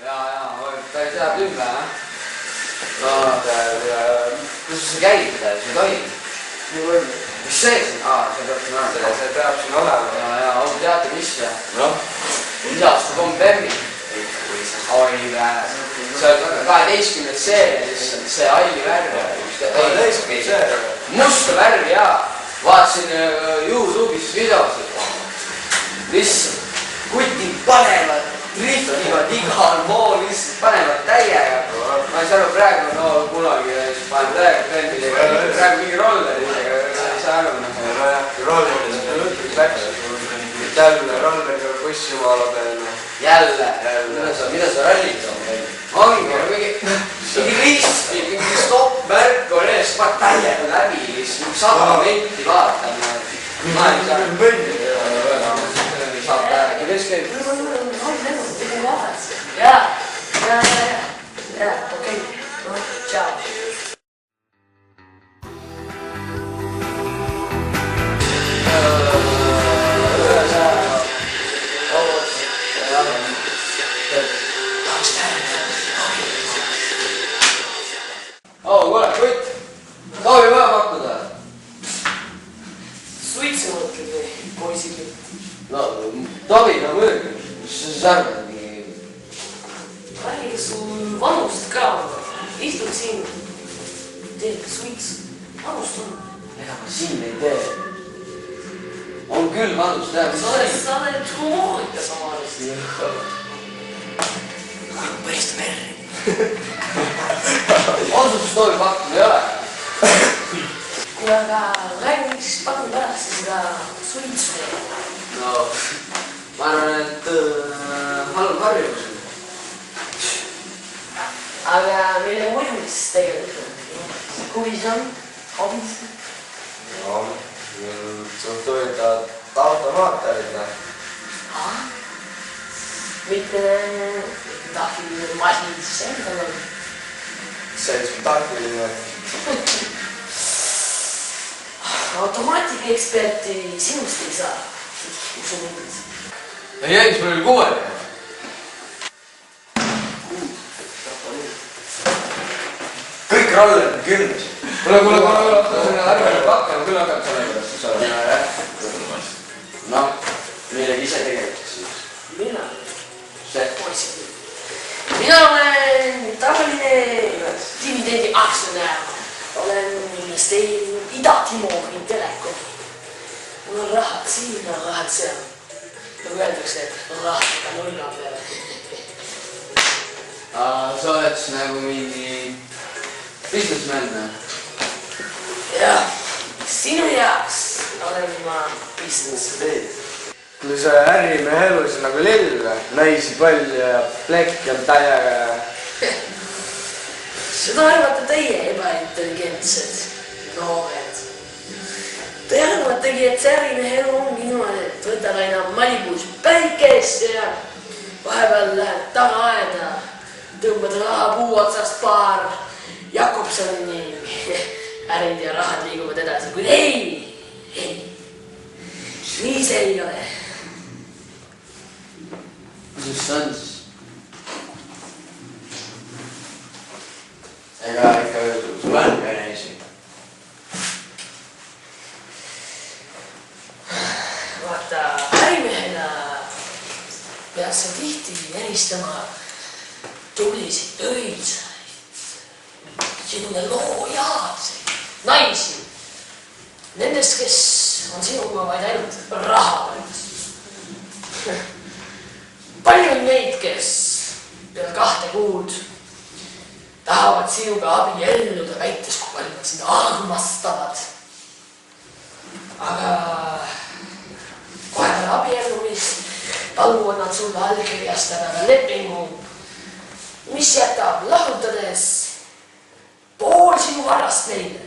ta ei tea kümme, kus sa käid, sa ei tohi. Mis see siin? See peab siin olema. See peab siin olema. Teate mis või? Lisast on Bemmi. Oi vähe. See on 12. seeria, see halli värv. 12. seeria? Musta värvi, jaa. Vaatasin YouTube'is videosid. Lihtsalt kutid panevad, driftivad igal pool, lihtsalt panevad täiega. Ma ei saa aru, praegu kunagi panen täiega trendidega, praegu mingi rolleridega, ei saa aru. Rolleridega lõpuks läks, jälle rolleriga bussi maala peal. Jälle? Mida sa rallid on? Ongi, mingi risti, mingi stopp-märk on ees, ma täiega läbi, lihtsalt 100 menti vaatan. Ma ei saa aru. Saab täiega, kes käib? Jaa, okei, tšau. Kuule, Kutt, soovi vaja pakkuda? Suitsu mõtled või poisiklikult? No, Tavina mõõgi, mis sa siis arvad? Räägi sul vanust ka, istud siin, teed suitsu, vanust on. Ega ma siin ei tee. On küll vanust teha. Sa oled humoorikas omalist. Põhist merri. On sul soovi pakkuda, ei ole? Kuule, aga räägi, miks pakun pärast seda suitsu teha? No, ma arvan, et halb harjumus. Aga meile muidumis tegelikult huvis on, hobis? No, suht huvitavad automaaterid. Mitte tahviline masin siis endal on. See on tahviline. Automaatika eksperti sinust ei saa. Usu mind. Ei jäi, siis meil oli 6. Kõik rollerid on 10. Kuule, ärge pakke, ma küll hakkab selle pärast, eks ole. Noh, millegi ise tegelikult siis. Mina? See? Mina olen tavaline dividendi aktsionär. Olen investeerinud Ida-Timori telekomi. Mul on rahad siin ja rahad seal. Nagu öeldakse, et rahadega nulla peale. Sa oled siis nagu mingi businessman? Jah, sinu jaoks olen ma businessman. Kui see ärimehe elus on nagu lill, naisi palju ja plekk on täiega ja... Seda arvate teie ebaintelligentsed noored. Te arvategi, et see ärimehe elu ongi niimoodi, et võtad aina Malibus päikest ja vahepeal lähed taga aeda, tõmbad raha puu otsast paar Jakobsoni ärid ja rahad liiguvad edasi, kuid ei, nii see ei ole. Mis see on siis? Ega ikka sul on naisi? Vaata, ärimehena pead sa tihti eristama tublisid õilsaid, sinuga loojaalseid naisi. Nendest, kes on sinuga vaid ainult raha pärast. Palju on neid, kes peale 2 kuud tahavad sinuga abielluda, väites, kui palju nad sind armastavad. Aga kohe peale abiellumist paluvad nad sulle allkirjastada lepingu, mis jätab lahutades pool sinu varast neile.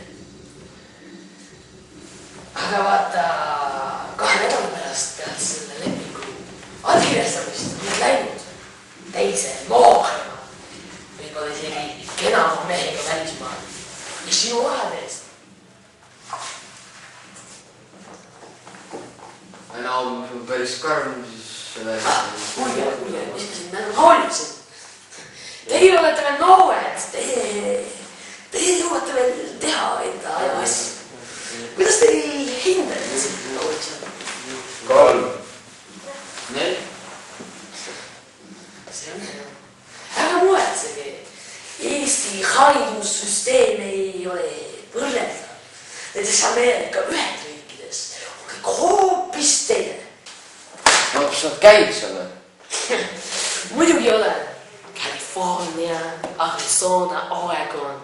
Aga vaata, 2 nädala pärast pead selle lepingu allkirjastamist oled läinud teise mookrema, võib-olla isegi kenama mehega välismaal, mis sinu rahade eest. No, päris karm siis selle... Kuulge, mis ma siin hoolitsen. teie olete veel noored, teie jõuate veel teha enda aja asju. Kuidas teil hinded noored on? 3. 4. See on hea. Ära muretsege. Eesti haridussüsteem ei ole võrrelda. Näiteks Ameerika Ühendriikides on kõik hoopis teine. No kas sa käid seal või? Muidugi olen. California, Arizona, Oregon.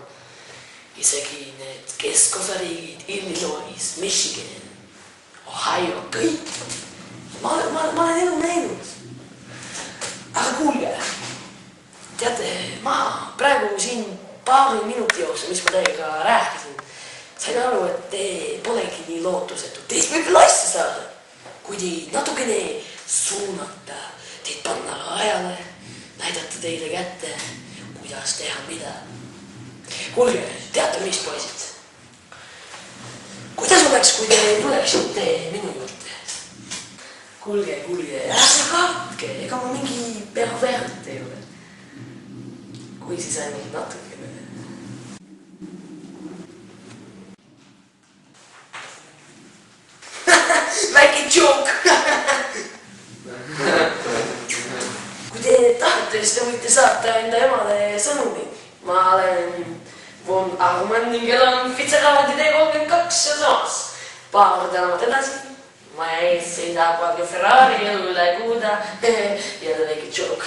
Isegi need keskosariigid Illinois, Michigan, Ohio, kõik. Ma olen elu näinud. Aga kuulge. Teate, ma praegu siin paari minuti jooksul, mis ma teiega rääkisin, sain aru, et te polegi nii lootusetud. Teist võib veel asja saada. Kui te natukene suunata, teid panna rajale, näidata teile kätte, kuidas teha mida. Kuulge, teate mis, poisid? Kuidas oleks, kui te tuleksite minu juurde? Kuulge, ärge kartke, ega ma mingi pervert ei ole. Kui siis ainult natukene. Väike joke! Kui te tahate, siis te võite saata enda emale sõnumi. Ma olen von Arman ning elan Fitzgeraldi T32 ja samas. Paar tänavat edasi. Ma ees seisab valge Ferrari elu üle kuuda. Jälle väike joke.